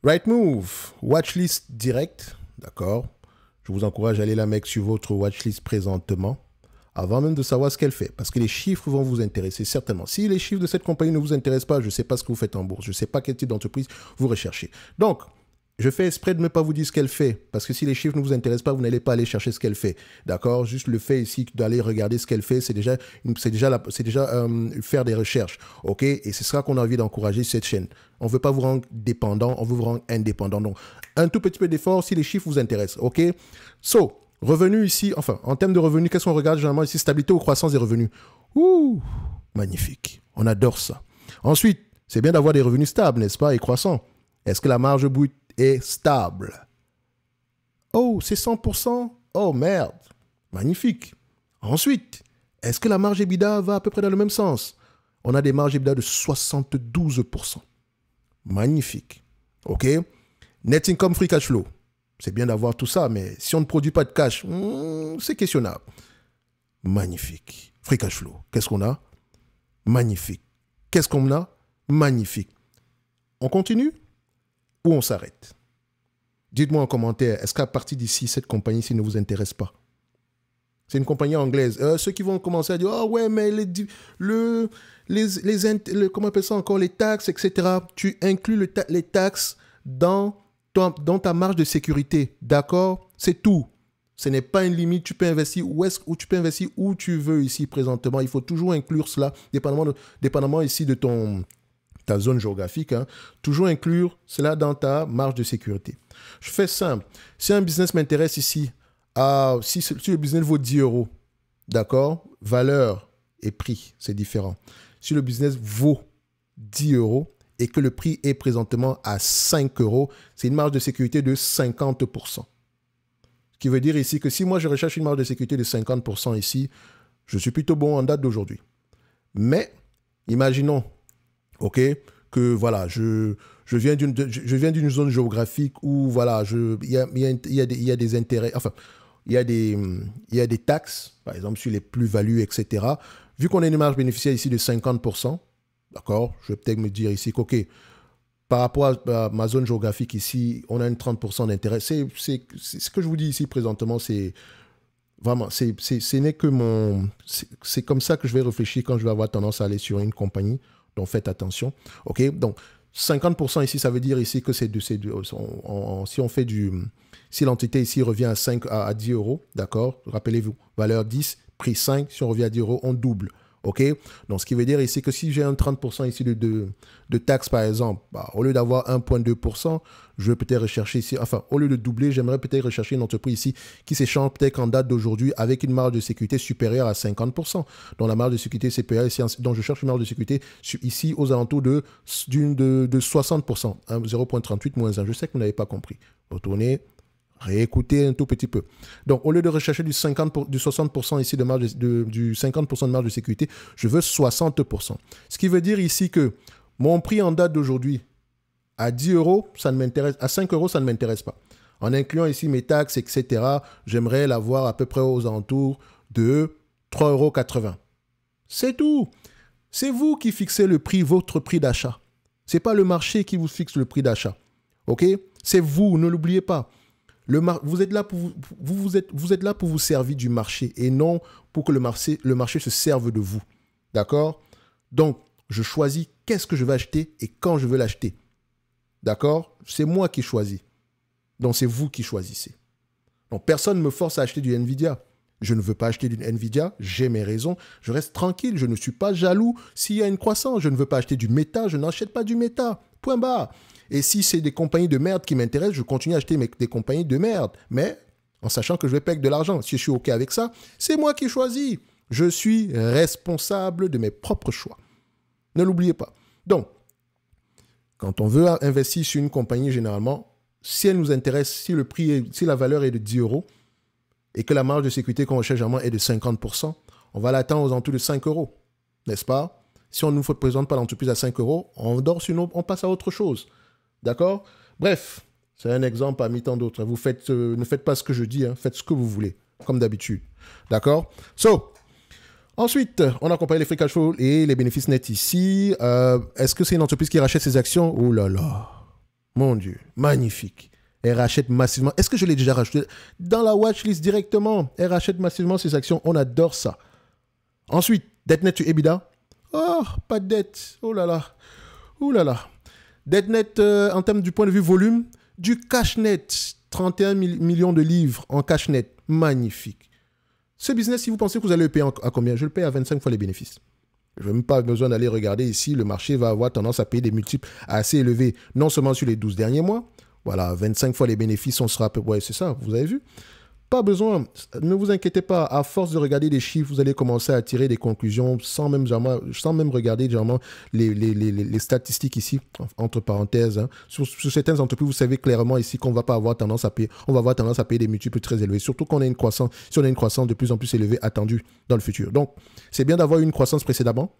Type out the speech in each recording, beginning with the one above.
Rightmove, watchlist direct, d'accord. Je vous encourage à aller la mettre sur votre watchlist présentement, avant même de savoir ce qu'elle fait, parce que les chiffres vont vous intéresser certainement. Si les chiffres de cette compagnie ne vous intéressent pas, je ne sais pas ce que vous faites en bourse, je ne sais pas quel type d'entreprise vous recherchez. Donc, je fais exprès de ne pas vous dire ce qu'elle fait, parce que si les chiffres ne vous intéressent pas, vous n'allez pas aller chercher ce qu'elle fait, d'accord? Juste le fait ici d'aller regarder ce qu'elle fait, c'est déjà faire des recherches, ok? Et c'est ça qu'on a envie d'encourager cette chaîne. On ne veut pas vous rendre dépendant, on veut vous rendre indépendant. Donc, un tout petit peu d'effort si les chiffres vous intéressent, ok? So, revenu ici, enfin, en termes de revenus, qu'est-ce qu'on regarde généralement ici? Stabilité ou croissance des revenus. Ouh, magnifique. On adore ça. Ensuite, c'est bien d'avoir des revenus stables, n'est-ce pas, et croissants. Est-ce que la marge brute est stable? Oh, c'est 100%? Oh, merde. Magnifique. Ensuite, est-ce que la marge EBITDA va à peu près dans le même sens? On a des marges EBITDA de 72%. Magnifique. OK? Net income free cash flow. C'est bien d'avoir tout ça, mais si on ne produit pas de cash, c'est questionnable. Magnifique. Free cash flow. Qu'est-ce qu'on a? Magnifique. Qu'est-ce qu'on a? Magnifique. On continue ou on s'arrête? Dites-moi en commentaire, est-ce qu'à partir d'ici, cette compagnie-ci ne vous intéresse pas? C'est une compagnie anglaise. Ceux qui vont commencer à dire, oh ouais, mais comment on appelle ça encore, les taxes, etc. Tu inclus les taxes dans ta marge de sécurité. D'accord? C'est tout. Ce n'est pas une limite. Tu peux investir tu peux investir où tu veux ici présentement. Il faut toujours inclure cela, dépendamment ici de ta zone géographique. Hein. Toujours inclure cela dans ta marge de sécurité. Je fais simple. Si un business m'intéresse ici, si le business vaut 10 euros, d'accord, valeur et prix, c'est différent. Si le business vaut 10 euros et que le prix est présentement à 5 euros, c'est une marge de sécurité de 50%. Ce qui veut dire ici que si moi je recherche une marge de sécurité de 50% ici, je suis plutôt bon en date d'aujourd'hui. Mais, imaginons, ok, que voilà, je viens d'une zone géographique où voilà, il y a des intérêts, enfin, il y a des taxes, par exemple sur les plus-values, etc. Vu qu'on a une marge bénéficiaire ici de 50%, d'accord, je vais peut-être me dire ici qu'ok, par rapport à ma zone géographique ici, on a une 30% d'intérêt. C'est ce que je vous dis ici présentement, c'est vraiment, ce n'est que c'est comme ça que je vais réfléchir quand je vais avoir tendance à aller sur une compagnie. Donc, faites attention. OK? Donc, 50% ici, ça veut dire ici que si l'entité ici revient à 10 euros, d'accord? Rappelez-vous, valeur 10, prix 5, si on revient à 10 euros, on double. OK? Donc, ce qui veut dire ici que si j'ai un 30% ici de taxes, par exemple, au lieu d'avoir 1,2%, je vais peut-être rechercher ici, enfin, au lieu de doubler, j'aimerais peut-être rechercher une entreprise ici qui s'échange peut-être qu'en date d'aujourd'hui avec une marge de sécurité supérieure à 50%. Donc, la marge de sécurité supérieure ici, donc je cherche une marge de sécurité ici aux alentours de 60%, 0,38 moins 1. Je sais que vous n'avez pas compris. Retournez. Réécoutez un tout petit peu. Donc, au lieu de rechercher du 60% ici du 50% de marge de sécurité, je veux 60%. Ce qui veut dire ici que mon prix en date d'aujourd'hui, à 10 euros, ça ne m'intéresse, à 5 euros, ça ne m'intéresse pas. En incluant ici mes taxes, etc., j'aimerais l'avoir à peu près aux alentours de 3,80 €. C'est tout. C'est vous qui fixez le prix, votre prix d'achat. Ce n'est pas le marché qui vous fixe le prix d'achat. OK? C'est vous, ne l'oubliez pas. Vous êtes là pour vous servir du marché et non pour que le marché se serve de vous. D'accord? Donc, je choisis qu'est-ce que je vais acheter et quand je veux l'acheter. D'accord? C'est moi qui choisis. Donc, c'est vous qui choisissez. Donc, personne ne me force à acheter du Nvidia. Je ne veux pas acheter du Nvidia, j'ai mes raisons. Je reste tranquille, je ne suis pas jaloux s'il y a une croissance. Je ne veux pas acheter du Meta, je n'achète pas du Meta. Point barre. Et si c'est des compagnies de merde qui m'intéressent, je continue à acheter des compagnies de merde. Mais en sachant que je vais payer de l'argent. Si je suis OK avec ça, c'est moi qui choisis. Je suis responsable de mes propres choix. Ne l'oubliez pas. Donc, quand on veut investir sur une compagnie, généralement, si elle nous intéresse, si la valeur est de 10 euros et que la marge de sécurité qu'on recherche généralement est de 50%, on va l'atteindre aux alentours de 5 euros. N'est-ce pas? Si on ne nous présente pas l'entreprise à 5 euros, on on passe à autre chose. D'accord? Bref, c'est un exemple parmi tant d'autres. Ne faites pas ce que je dis, hein. Faites ce que vous voulez, comme d'habitude. D'accord? Ensuite, on a comparé les free cash flow et les bénéfices nets ici. Est-ce que c'est une entreprise qui rachète ses actions? Oh là là. Mon Dieu, magnifique. Elle rachète massivement. Est-ce que je l'ai déjà racheté dans la watchlist directement? Elle rachète massivement ses actions. On adore ça. Ensuite, dette nette to EBITDA. Oh, pas de dette. Oh là là. Oh là là. Dette nette en termes du point de vue volume, du cash net. 31 millions de livres en cash net. Magnifique. Ce business, si vous pensez que vous allez le payer à combien? Je le paye à 25 fois les bénéfices. Je n'ai même pas besoin d'aller regarder ici. Le marché va avoir tendance à payer des multiples assez élevés, non seulement sur les 12 derniers mois. Voilà, 25 fois les bénéfices, on sera à peu près... Ouais, c'est ça, vous avez vu? Pas besoin, ne vous inquiétez pas. À force de regarder des chiffres, vous allez commencer à tirer des conclusions sans même regarder les statistiques ici, entre parenthèses. Hein. Sur certaines entreprises, vous savez clairement ici qu'on va pas avoir tendance à payer. On va avoir tendance à payer des multiples très élevés. Surtout qu'on a une croissance, si on a une croissance de plus en plus élevée attendue dans le futur. Donc, c'est bien d'avoir une croissance précédemment.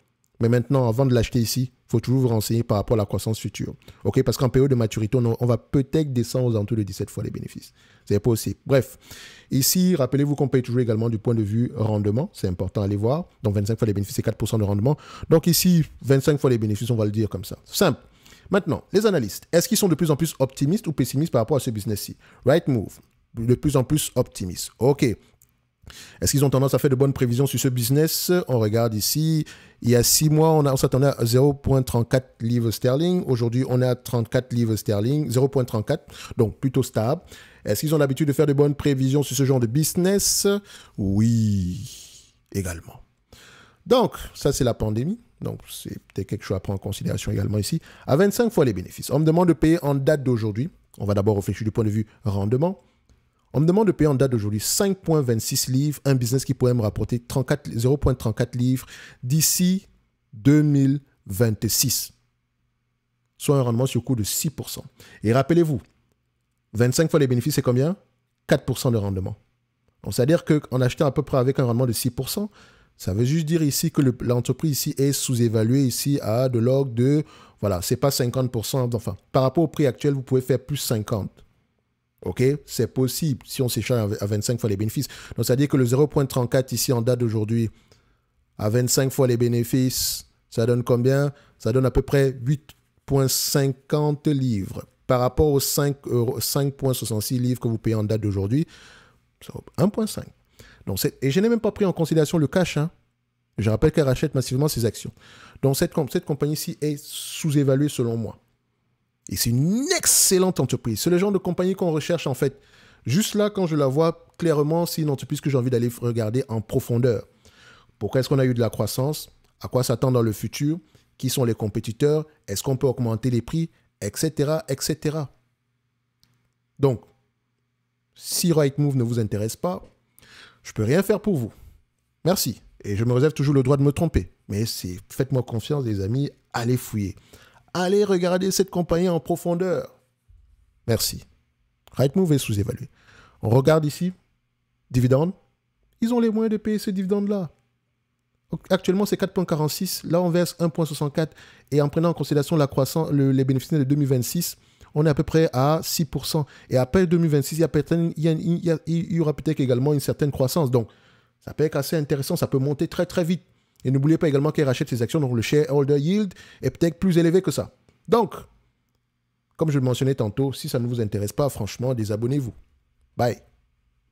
Mais maintenant, avant de l'acheter ici, il faut toujours vous renseigner par rapport à la croissance future. OK? Parce qu'en période de maturité, on va peut-être descendre aux alentours de 17 fois les bénéfices. C'est possible. Bref, ici, rappelez-vous qu'on paye toujours également du point de vue rendement. C'est important à aller voir. Donc, 25 fois les bénéfices, c'est 4% de rendement. Donc ici, 25 fois les bénéfices, on va le dire comme ça. Simple. Maintenant, les analystes, est-ce qu'ils sont de plus en plus optimistes ou pessimistes par rapport à ce business-ci? Rightmove, de plus en plus optimistes. OK. Est-ce qu'ils ont tendance à faire de bonnes prévisions sur ce business? On regarde ici. Il y a 6 mois, on s'attendait à 0,34 livres sterling. Aujourd'hui, on est à 34 livres sterling, 0,34, donc plutôt stable. Est-ce qu'ils ont l'habitude de faire de bonnes prévisions sur ce genre de business? Oui, également. Donc, ça, c'est la pandémie. Donc, c'est peut-être quelque chose à prendre en considération également ici. À 25 fois les bénéfices. On me demande de payer en date d'aujourd'hui. On va d'abord réfléchir du point de vue rendement. On me demande de payer en date d'aujourd'hui 5,26 livres, un business qui pourrait me rapporter 0,34 livres d'ici 2026, soit un rendement sur coût de 6%. Et rappelez-vous, 25 fois les bénéfices, c'est combien? 4% de rendement. Donc, c'est-à-dire qu'en achetant à peu près avec un rendement de 6%, ça veut juste dire ici que l'entreprise ici est sous-évaluée ici à de l'ordre de, voilà, c'est pas 50%, enfin, par rapport au prix actuel, vous pouvez faire plus 50%. OK, c'est possible si on s'échange à 25 fois les bénéfices. Donc, c'est-à-dire que le 0,34 ici en date d'aujourd'hui, à 25 fois les bénéfices, ça donne combien? Ça donne à peu près 8,50 livres. Par rapport aux 5,66 livres que vous payez en date d'aujourd'hui, c'est 1,5. Donc, et je n'ai même pas pris en considération le cash. Hein. Je rappelle qu'elle rachète massivement ses actions. Donc, cette compagnie-ci est sous-évaluée selon moi. Et c'est une excellente entreprise. C'est le genre de compagnie qu'on recherche en fait. Juste là, quand je la vois, clairement, c'est une entreprise que j'ai envie d'aller regarder en profondeur. Pourquoi est-ce qu'on a eu de la croissance? À quoi s'attend dans le futur? Qui sont les compétiteurs? Est-ce qu'on peut augmenter les prix? Etc. etc. Donc, si Rightmove ne vous intéresse pas, je ne peux rien faire pour vous. Merci. Et je me réserve toujours le droit de me tromper. Mais faites-moi confiance, les amis, allez fouiller. Allez regarder cette compagnie en profondeur. Merci. Rightmove est sous-évalué. On regarde ici, dividende. Ils ont les moyens de payer ce dividende-là. Actuellement, c'est 4,46. Là, on verse 1,64. Et en prenant en considération la croissance, les bénéfices de 2026, on est à peu près à 6%. Et après 2026, il y aura peut-être également une certaine croissance. Donc, ça peut être assez intéressant. Ça peut monter très, très vite. Et n'oubliez pas également qu'elle rachète ses actions, donc le shareholder yield est peut-être plus élevé que ça. Donc, comme je le mentionnais tantôt, si ça ne vous intéresse pas, franchement, désabonnez-vous. Bye.